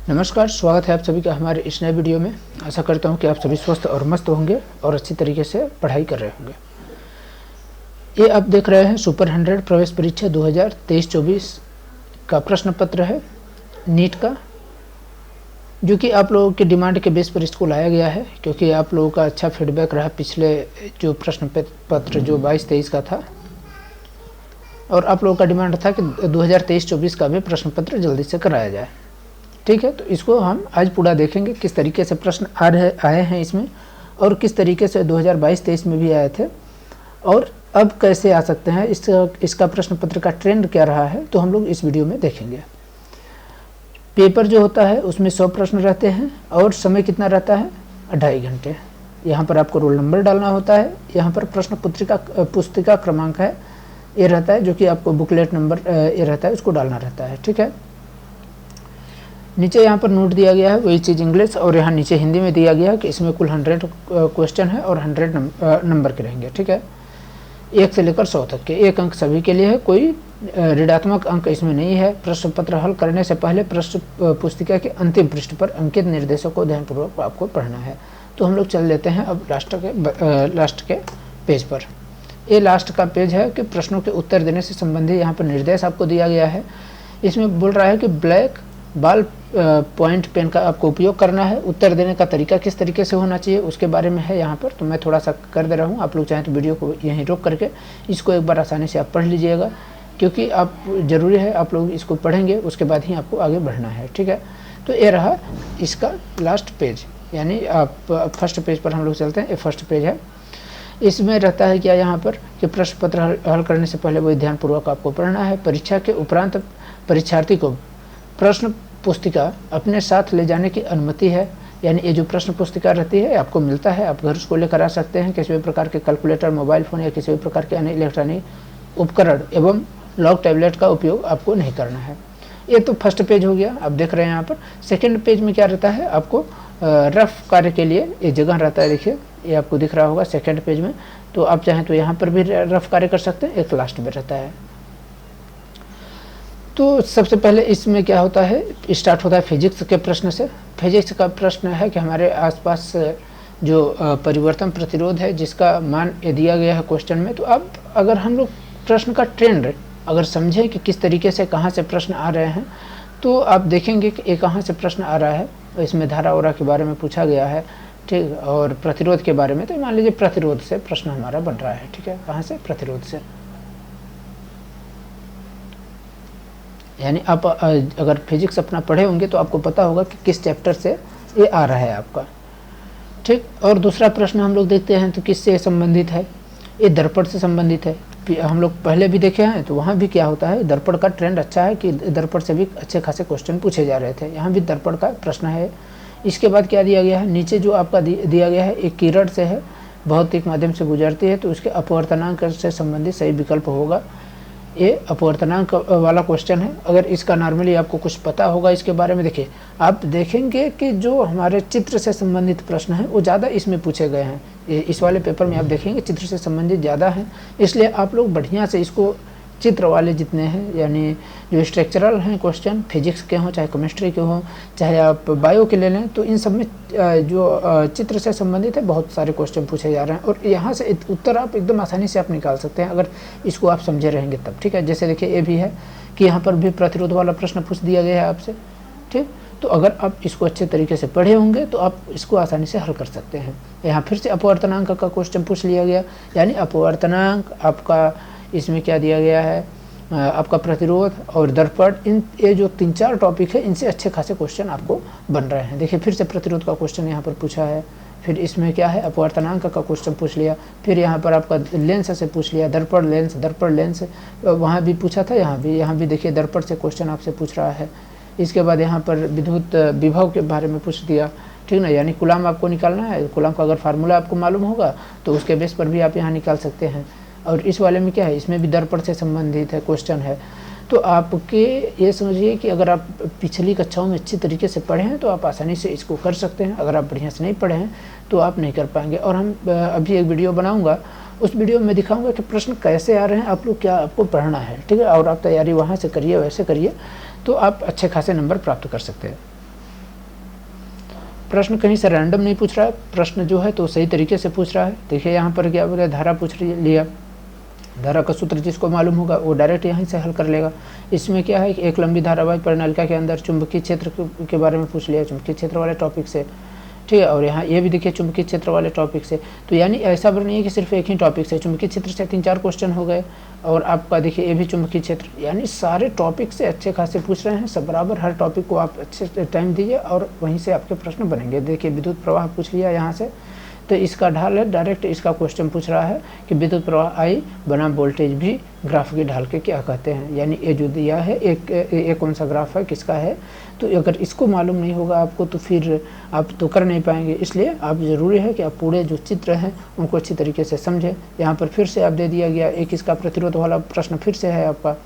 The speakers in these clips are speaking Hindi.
नमस्कार, स्वागत है आप सभी का हमारे इस नए वीडियो में। आशा करता हूं कि आप सभी स्वस्थ और मस्त होंगे और अच्छी तरीके से पढ़ाई कर रहे होंगे। ये आप देख रहे हैं सुपर 100 प्रवेश परीक्षा 2023-24 का प्रश्न पत्र है नीट का, जो कि आप लोगों की डिमांड के बेस पर इसको लाया गया है, क्योंकि आप लोगों का अच्छा फीडबैक रहा पिछले जो प्रश्न पत्र जो 22-23 का था, और आप लोगों का डिमांड था कि 2023-24 का भी प्रश्न पत्र जल्दी से कराया जाए। ठीक है, तो इसको हम आज पूरा देखेंगे किस तरीके से प्रश्न आए हैं इसमें, और किस तरीके से 2022-23 में भी आए थे, और अब कैसे आ सकते हैं, इसका प्रश्न पत्र का ट्रेंड क्या रहा है, तो हम लोग इस वीडियो में देखेंगे। पेपर जो होता है उसमें 100 प्रश्न रहते हैं और समय कितना रहता है, 2.5 घंटे। यहाँ पर आपको रोल नंबर डालना होता है, यहाँ पर प्रश्न पुस्तिका क्रमांक है ये रहता है, जो कि आपको बुकलेट नंबर ये रहता है, उसको डालना रहता है। ठीक है, नीचे यहाँ पर नोट दिया गया है वही चीज़ इंग्लिश, और यहाँ नीचे हिंदी में दिया गया है कि इसमें कुल 100 क्वेश्चन है और 100 नंबर के रहेंगे। ठीक है, 1 से लेकर 100 तक के, 1 अंक सभी के लिए है, कोई ऋणात्मक अंक इसमें नहीं है। प्रश्न पत्र हल करने से पहले प्रश्न पुस्तिका के अंतिम पृष्ठ पर अंकित निर्देशों को ध्यानपूर्वक आपको पढ़ना है। तो हम लोग चल लेते हैं अब लास्ट के पेज पर। ये लास्ट का पेज है कि प्रश्नों के उत्तर देने से संबंधित यहाँ पर निर्देश आपको दिया गया है। इसमें बोल रहा है कि ब्लैक बॉल पॉइंट पेन का आपको उपयोग करना है। उत्तर देने का तरीका किस तरीके से होना चाहिए उसके बारे में है यहाँ पर, तो मैं थोड़ा सा कर दे रहा हूँ। आप लोग चाहें तो वीडियो को यहीं रोक करके इसको एक बार आसानी से आप पढ़ लीजिएगा, क्योंकि आप ज़रूरी है आप लोग इसको पढ़ेंगे उसके बाद ही आपको आगे बढ़ना है। ठीक है, तो ये रहा इसका लास्ट पेज, यानी आप फर्स्ट पेज पर हम लोग चलते हैं। ये फर्स्ट पेज है। इसमें रहता है क्या यहाँ पर कि प्रश्न पत्र हल करने से पहले वही ध्यानपूर्वक आपको पढ़ना है। परीक्षा के उपरांत परीक्षार्थी को प्रश्न पुस्तिका अपने साथ ले जाने की अनुमति है, यानी ये जो प्रश्न पुस्तिका रहती है आपको मिलता है, आप घर उसको लेकर आ सकते हैं। किसी भी प्रकार के कैलकुलेटर, मोबाइल फ़ोन या किसी भी प्रकार के अन्य इलेक्ट्रॉनिक उपकरण एवं लॉक टैबलेट का उपयोग आपको नहीं करना है। ये तो फर्स्ट पेज हो गया, आप देख रहे हैं यहाँ पर। सेकेंड पेज में क्या रहता है, आपको रफ कार्य के लिए ये जगह रहता है, देखिए ये आपको दिख रहा होगा सेकेंड पेज में। तो आप चाहें तो यहाँ पर भी रफ कार्य कर सकते हैं, एक लास्ट में रहता है। तो सबसे पहले इसमें क्या होता है, स्टार्ट होता है फिजिक्स के प्रश्न से। फिजिक्स का प्रश्न है कि हमारे आसपास जो परिवर्तन प्रतिरोध है जिसका मान ये दिया गया है क्वेश्चन में। तो अब अगर हम लोग प्रश्न का ट्रेंड अगर समझें कि किस तरीके से कहाँ से प्रश्न आ रहे हैं, तो आप देखेंगे कि ये कहाँ से प्रश्न आ रहा है। इसमें धारा ओरा के बारे में पूछा गया है, ठीक, और प्रतिरोध के बारे में। तो मान लीजिए प्रतिरोध से प्रश्न हमारा बन रहा है। ठीक है, कहाँ से, प्रतिरोध से। यानी आप अगर फिजिक्स अपना पढ़े होंगे तो आपको पता होगा कि किस चैप्टर से ये आ रहा है आपका। ठीक, और दूसरा प्रश्न हम लोग देखते हैं तो किससे संबंधित है, ये दर्पण से संबंधित है। हम लोग पहले भी देखे हैं तो वहाँ भी क्या होता है, दर्पण का ट्रेंड अच्छा है कि दर्पण से भी अच्छे खासे क्वेश्चन पूछे जा रहे थे। यहाँ भी दर्पण का प्रश्न है। इसके बाद क्या दिया गया है, नीचे जो आपका दिया गया है एक किरण से है, भौतिक माध्यम से गुजरती है, तो उसके अपवर्तनांक से संबंधित सही विकल्प होगा। ये अपवर्तनांक वाला क्वेश्चन है। अगर इसका नॉर्मली आपको कुछ पता होगा इसके बारे में, देखिए आप देखेंगे कि जो हमारे चित्र से संबंधित प्रश्न हैं वो ज़्यादा इसमें पूछे गए हैं। इस वाले पेपर में आप देखेंगे चित्र से संबंधित ज़्यादा हैं, इसलिए आप लोग बढ़िया से इसको चित्र वाले जितने हैं, यानी जो स्ट्रक्चरल हैं क्वेश्चन, फिजिक्स के हों चाहे केमिस्ट्री के हों चाहे आप बायो के ले लें, तो इन सब में जो चित्र से संबंधित है बहुत सारे क्वेश्चन पूछे जा रहे हैं, और यहाँ से उत्तर आप एकदम आसानी से आप निकाल सकते हैं अगर इसको आप समझे रहेंगे तब। ठीक है, जैसे देखिए ये भी है कि यहाँ पर भी प्रतिरोध वाला प्रश्न पूछ दिया गया है आपसे। ठीक, तो अगर आप इसको अच्छे तरीके से पढ़े होंगे तो आप इसको आसानी से हल कर सकते हैं। यहाँ फिर से अपवर्तनांक का क्वेश्चन पूछ लिया गया, यानी अपवर्तनांक आपका इसमें क्या दिया गया है, आपका प्रतिरोध और दर्पण, इन ये जो 3-4 टॉपिक है इनसे अच्छे खासे क्वेश्चन आपको बन रहे हैं। देखिए फिर से प्रतिरोध का क्वेश्चन यहाँ पर पूछा है, फिर इसमें क्या है अपवर्तनांक का क्वेश्चन पूछ लिया, फिर यहाँ पर आपका लेंस से पूछ लिया, दर्पण लेंस वहाँ भी पूछा था, यहाँ भी देखिए दर्पण से क्वेश्चन आपसे पूछ रहा है। इसके बाद यहाँ पर विद्युत विभव के बारे में पूछ दिया, ठीक ना, यानी कूलम आपको निकालना है। कूलम का अगर फार्मूला आपको मालूम होगा तो उसके बेस पर भी आप यहाँ निकाल सकते हैं। और इस वाले में क्या है, इसमें भी दर्पण से संबंधित है क्वेश्चन है। तो आपके ये समझिए कि अगर आप पिछली कक्षाओं में अच्छी तरीके से पढ़े हैं तो आप आसानी से इसको कर सकते हैं। अगर आप बढ़िया से नहीं पढ़े हैं तो आप नहीं कर पाएंगे। और हम अभी एक वीडियो बनाऊंगा, उस वीडियो में दिखाऊंगा कि प्रश्न कैसे आ रहे हैं, आप लोग क्या आपको पढ़ना है। ठीक है, और आप तैयारी वहाँ से करिए, वैसे करिए तो आप अच्छे खासे नंबर प्राप्त कर सकते हैं। प्रश्न कहीं से रैंडम नहीं पूछ रहा है, प्रश्न जो है तो सही तरीके से पूछ रहा है। देखिए यहाँ पर क्या बोला, धारा पूछ लिया, धारा का सूत्र जिसको मालूम होगा वो डायरेक्ट यहीं से हल कर लेगा। इसमें क्या है कि एक लंबी धारावाहिक परिनालिका के अंदर चुंबकीय क्षेत्र के बारे में पूछ लिया, चुंबकीय क्षेत्र वाले टॉपिक से, ठीक है। और यहाँ ये भी देखिए चुंबकीय क्षेत्र वाले टॉपिक से, तो यानी ऐसा नहीं है कि सिर्फ एक ही टॉपिक से, चुंबकीय क्षेत्र से 3-4 क्वेश्चन हो गए, और आपका देखिए ये भी चुंबकीय क्षेत्र, यानी सारे टॉपिक से अच्छे खासे पूछ रहे हैं सब बराबर। हर टॉपिक को आप अच्छे टाइम दीजिए और वहीं से आपके प्रश्न बनेंगे। देखिए विद्युत प्रवाह पूछ लिया यहाँ से, तो इसका ढाल है, डायरेक्ट इसका क्वेश्चन पूछ रहा है कि विद्युत प्रवाह आई बनाम वोल्टेज भी ग्राफ की ढाल के क्या कहते हैं, यानी ये जो दिया है एक कौन सा ग्राफ है किसका है। तो अगर इसको मालूम नहीं होगा आपको तो फिर आप तो कर नहीं पाएंगे, इसलिए आप ज़रूरी है कि आप पूरे जो चित्र हैं उनको अच्छी तरीके से समझें। यहाँ पर फिर से आप दे दिया गया एक इसका प्रतिरोध वाला प्रश्न फिर से है आपका,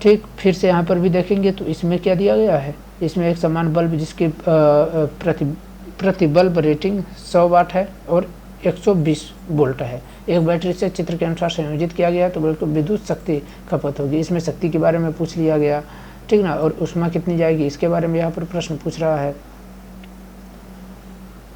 ठीक। फिर से यहाँ पर भी देखेंगे तो इसमें क्या दिया गया है, इसमें एक समान बल्ब जिसकी प्रति बल्ब रेटिंग 100 वाट है और 120 वोल्ट है, एक बैटरी से चित्र के अनुसार संयोजित किया गया तो बिल्कुल विद्युत शक्ति खपत होगी। इसमें शक्ति के बारे में पूछ लिया गया, ठीक ना, और ऊष्मा कितनी जाएगी इसके बारे में यहाँ पर प्रश्न पूछ रहा है।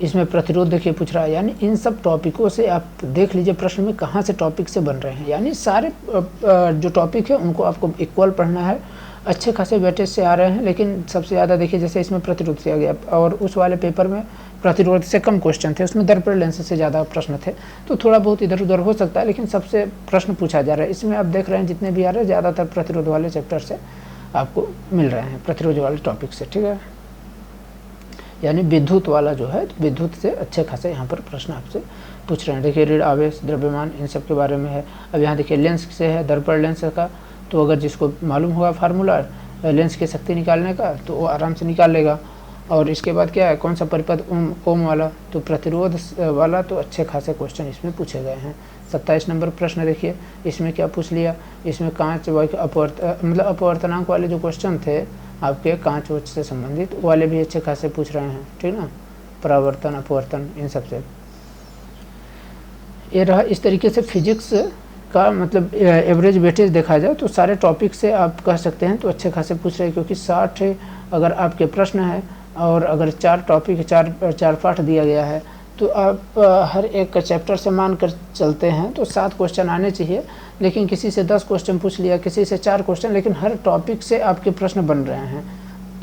इसमें प्रतिरोध देखिए पूछ रहा है, यानी इन सब टॉपिकों से आप देख लीजिए प्रश्न में कहाँ से टॉपिक से बन रहे हैं, यानी सारे जो टॉपिक है उनको आपको इक्वल पढ़ना है। अच्छे खासे वेटेज से आ रहे हैं, लेकिन सबसे ज़्यादा देखिए जैसे इसमें प्रतिरोध से आ गया, और उस वाले पेपर में प्रतिरोध से कम क्वेश्चन थे, उसमें दर्पण लेंस से ज़्यादा प्रश्न थे, तो थोड़ा बहुत इधर उधर हो सकता है, लेकिन सबसे प्रश्न पूछा जा रहा है। इसमें आप देख रहे हैं जितने भी आ रहे हैं ज़्यादातर प्रतिरोध वाले चैप्टर से आपको मिल रहे हैं, प्रतिरोध वाले टॉपिक से, ठीक है। यानी विद्युत वाला जो है विद्युत से अच्छे खासे यहाँ पर प्रश्न आपसे पूछ रहे हैं। देखिए ऋण आवेश द्रव्यमान इन सब के बारे में है। अब यहाँ देखिए लेंस से है, दर्पण लेंस का, तो अगर जिसको मालूम होगा फार्मूला लेंस की शक्ति निकालने का तो वो आराम से निकाल लेगा। और इसके बाद क्या है, कौन सा परिपथ ओम वाला, तो प्रतिरोध वाला, तो अच्छे खासे क्वेश्चन इसमें पूछे गए हैं। 27 नंबर प्रश्न देखिए, इसमें क्या पूछ लिया, इसमें कांच मतलब अपवर्तनांक वाले जो क्वेश्चन थे आपके कांच वोच से संबंधित वाले भी अच्छे खासे पूछ रहे हैं, ठीक ना, परावर्तन अपवर्तन इन सब से। ये रहा इस तरीके से फिजिक्स का मतलब एवरेज वेटेज देखा जाए तो सारे टॉपिक से आप कह सकते हैं तो अच्छे खासे पूछ रहे हैं, क्योंकि 60 अगर आपके प्रश्न है और अगर 4 टॉपिक 4 पाठ दिया गया है तो आप हर एक चैप्टर से मान कर चलते हैं तो 7 क्वेश्चन आने चाहिए, लेकिन किसी से 10 क्वेश्चन पूछ लिया, किसी से 4 क्वेश्चन, लेकिन हर टॉपिक से आपके प्रश्न बन रहे हैं।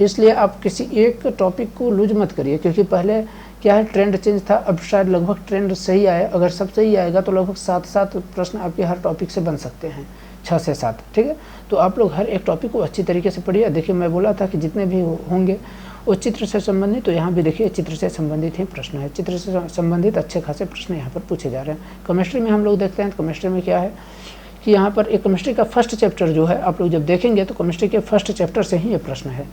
इसलिए आप किसी एक टॉपिक को लूज मत करिए, क्योंकि पहले क्या है ट्रेंड चेंज था, अब शायद लगभग ट्रेंड सही आया। अगर सब सही आएगा तो लगभग 7 प्रश्न आपके हर टॉपिक से बन सकते हैं, 6 से 7, ठीक है। तो आप लोग हर एक टॉपिक को अच्छी तरीके से पढ़िए। देखिए मैं बोला था कि जितने भी होंगे वो चित्र से संबंधित, तो यहाँ भी देखिए चित्र से संबंधित ही प्रश्न है, चित्र से संबंधित अच्छे खासे प्रश्न यहाँ पर पूछे जा रहे हैं। केमिस्ट्री में हम लोग देखते हैं तो केमिस्ट्री में क्या है कि यहाँ पर एक केमिस्ट्री का फर्स्ट चैप्टर जो है आप लोग जब देखेंगे तो केमिस्ट्री के फर्स्ट चैप्टर से ही ये प्रश्न है,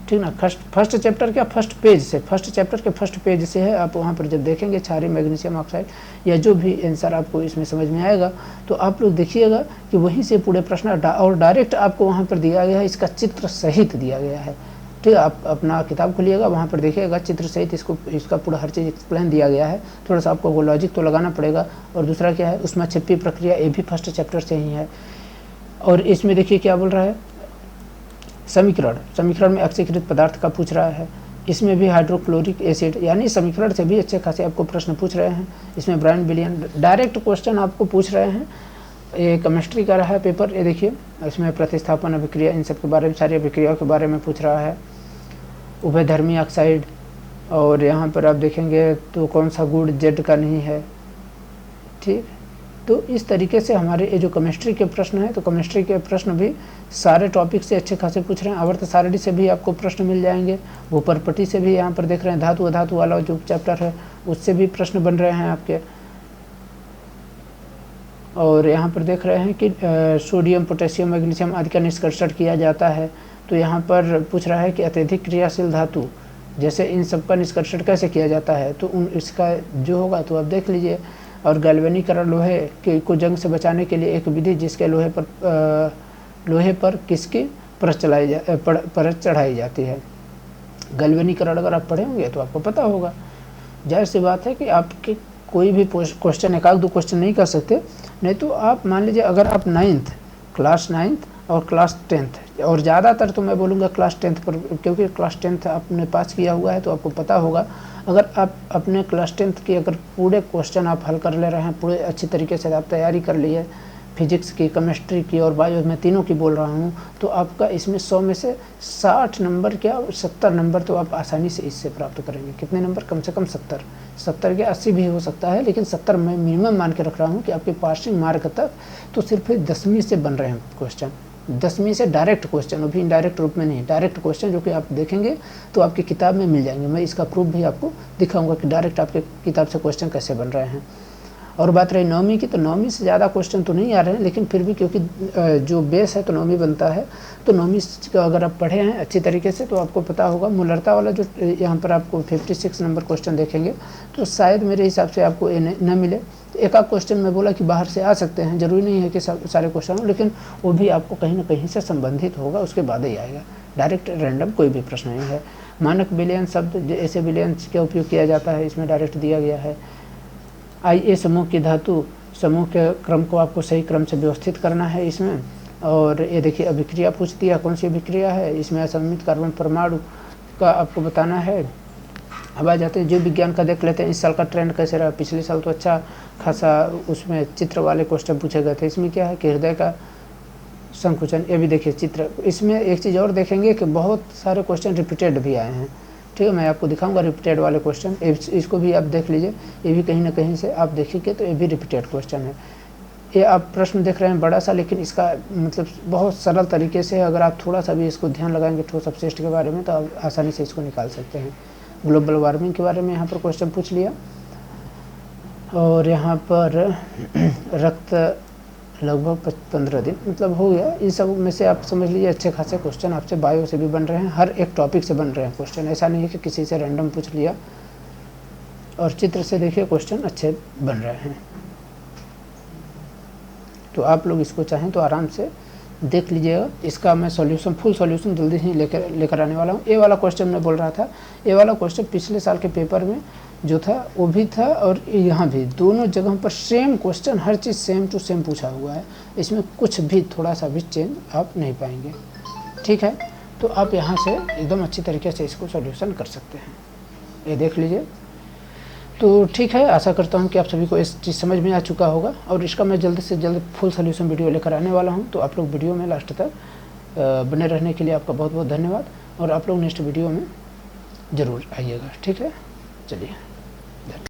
ठीक ना। फर्स्ट चैप्टर क्या, फर्स्ट पेज से, फर्स्ट चैप्टर के फर्स्ट पेज से है। आप वहाँ पर जब देखेंगे क्षारीय मैग्नीशियम ऑक्साइड या जो भी आंसर आपको इसमें समझ में आएगा तो आप लोग देखिएगा कि वहीं से पूरे प्रश्न और डायरेक्ट आपको वहाँ पर दिया गया है, इसका चित्र सहित दिया गया है, ठीक है। आप अपना किताब खोलिएगा, वहाँ पर देखिएगा चित्र सहित इसका पूरा हर चीज़ एक्सप्लेन दिया गया है। थोड़ा सा आपको वो लॉजिक तो लगाना पड़ेगा। और दूसरा क्या है, उसमें छिपी प्रक्रिया, ये भी फर्स्ट चैप्टर से ही है। और इसमें देखिए क्या बोल रहा है, समीकरण में अक्सीकृत पदार्थ का पूछ रहा है। इसमें भी हाइड्रोक्लोरिक एसिड, यानी समीकरण से भी अच्छे खासे आपको प्रश्न पूछ रहे हैं। इसमें ब्रायन विलियम डायरेक्ट क्वेश्चन आपको पूछ रहे हैं। ये केमिस्ट्री का रहा है पेपर, ये देखिए इसमें प्रतिस्थापन अभिक्रिया इन सब के बारे में, सारी अभिक्रियाओं के बारे में पूछ रहा है। उभयधर्मी ऑक्साइड, और यहाँ पर आप देखेंगे तो कौन सा गुण जेड का नहीं है, ठीक। तो इस तरीके से हमारे ये जो केमिस्ट्री के प्रश्न हैं तो केमिस्ट्री के प्रश्न भी सारे टॉपिक से अच्छे खासे पूछ रहे हैं। आवर्त सारणी से भी आपको प्रश्न मिल जाएंगे, भूपरपटी से भी, यहाँ पर देख रहे हैं धातु अधातु वाला जो चैप्टर है उससे भी प्रश्न बन रहे हैं आपके। और यहाँ पर देख रहे हैं कि सोडियम पोटेशियम मैग्नीशियम आदि का निष्कर्षण किया जाता है, तो यहाँ पर पूछ रहा है कि अत्यधिक क्रियाशील धातु जैसे इन सब का निष्कर्षण कैसे किया जाता है, तो इसका जो होगा तो आप देख लीजिए। और गैल्वेनीकरण लोहे को जंग से बचाने के लिए एक विधि जिसके लोहे पर किसकी परत चढ़ाई जाती है। गैल्वेनीकरण अगर आप पढ़े होंगे तो आपको पता होगा। जाहिर सी बात है कि आपके कोई भी क्वेश्चन 1-2 क्वेश्चन नहीं कर सकते, नहीं तो आप मान लीजिए अगर आप क्लास 9th और क्लास 10th और ज़्यादातर तो मैं बोलूँगा क्लास 10th पर, क्योंकि क्लास 10th आपने पास किया हुआ है तो आपको पता होगा। अगर आप अपने क्लास 10th की अगर पूरे क्वेश्चन आप हल कर ले रहे हैं, पूरे अच्छी तरीके से आप तैयारी कर ली है, फिजिक्स की, केमिस्ट्री की और बायो, मैं तीनों की बोल रहा हूँ, तो आपका इसमें 100 में से 60 नंबर क्या 70 नंबर तो आप आसानी से इससे प्राप्त करेंगे। कितने नंबर? कम से कम 70 के 80 भी हो सकता है, लेकिन 70 मैं मिनिमम मान के रख रहा हूँ कि आपके पासिंग मार्क तक तो सिर्फ 10वीं से बन रहे हैं क्वेश्चन, 10वीं से डायरेक्ट क्वेश्चन, वो भी इनडायरेक्ट रूप में नहीं, डायरेक्ट क्वेश्चन जो कि आप देखेंगे तो आपकी किताब में मिल जाएंगे। मैं इसका प्रूफ भी आपको दिखाऊंगा कि डायरेक्ट आपके किताब से क्वेश्चन कैसे बन रहे हैं। और बात रही 9वीं की, तो 9वीं से ज़्यादा क्वेश्चन तो नहीं आ रहे हैं, लेकिन फिर भी क्योंकि जो बेस है तो 9वीं बनता है, तो 9वीं का अगर आप पढ़े हैं अच्छी तरीके से तो आपको पता होगा। मूलरता वाला जो यहाँ पर आपको 56 नंबर क्वेश्चन देखेंगे तो शायद मेरे हिसाब से आपको ए न मिले। एक आध क्वेश्चन मैं बोला कि बाहर से आ सकते हैं, जरूरी नहीं है कि सारे क्वेश्चन हो, लेकिन वो भी आपको कहीं ना कहीं से संबंधित होगा, उसके बाद ही आएगा। डायरेक्ट रैंडम कोई भी प्रश्न नहीं है। मानक विलयन शब्द, ऐसे विलयन का उपयोग किया जाता है, इसमें डायरेक्ट दिया गया है। आइए समूह की धातु, समूह के क्रम को आपको सही क्रम से व्यवस्थित करना है इसमें। और ये देखिए अभिक्रिया पूछ दिया, कौन सी अभिक्रिया है इसमें? असममित कार्बन परमाणु का आपको बताना है। अब आ जाते हैं जीव विज्ञान का, देख लेते हैं इस साल का ट्रेंड कैसे रहा। पिछले साल तो अच्छा खासा उसमें चित्र वाले क्वेश्चन पूछे गए थे। इसमें क्या है कि हृदय का संकुचन, ये भी देखिए चित्र। इसमें एक चीज़ और देखेंगे कि बहुत सारे क्वेश्चन रिपीटेड भी आए हैं, ठीक है। मैं आपको दिखाऊंगा रिपीटेड वाले क्वेश्चन, इसको भी आप देख लीजिए। ये भी कहीं ना कहीं से आप देखिए तो ये भी रिपीटेड क्वेश्चन है। ये आप प्रश्न देख रहे हैं बड़ा सा, लेकिन इसका मतलब बहुत सरल तरीके से अगर आप थोड़ा सा भी इसको ध्यान लगाएंगे ठोस अपशिष्ट के बारे में, तो आप आसानी से इसको निकाल सकते हैं। ग्लोबल वार्मिंग के बारे में यहाँ पर क्वेश्चन पूछ लिया। और यहाँ पर रक्त लगभग 15 दिन, मतलब हो गया। इन सब में से आप समझ लीजिए अच्छे खासे क्वेश्चन आपसे बायो से भी बन रहे हैं, हर एक टॉपिक से बन रहे हैं क्वेश्चन। ऐसा नहीं है कि किसी से रैंडम पूछ लिया। और चित्र से देखिए क्वेश्चन अच्छे बन रहे हैं, तो आप लोग इसको चाहें तो आराम से देख लीजिएगा। इसका मैं सॉल्यूशन, फुल सॉल्यूशन जल्दी ही लेकर आने वाला हूँ। ये वाला क्वेश्चन मैं बोल रहा था, ये वाला क्वेश्चन पिछले साल के पेपर में जो था वो भी था, और यहाँ भी दोनों जगह पर सेम क्वेश्चन, हर चीज़ सेम टू सेम पूछा हुआ है। इसमें कुछ भी थोड़ा सा भी चेंज आप नहीं पाएंगे, ठीक है। तो आप यहाँ से एकदम अच्छी तरीके से इसको सॉल्यूशन कर सकते हैं। ये देख लीजिए। तो ठीक है, आशा करता हूँ कि आप सभी को इस चीज़ समझ में आ चुका होगा, और इसका मैं जल्द से जल्द फुल सॉल्यूशन वीडियो लेकर आने वाला हूँ। तो आप लोग वीडियो में लास्ट तक बने रहने के लिए आपका बहुत बहुत धन्यवाद, और आप लोग नेक्स्ट वीडियो में ज़रूर आइएगा, ठीक है। चलिए।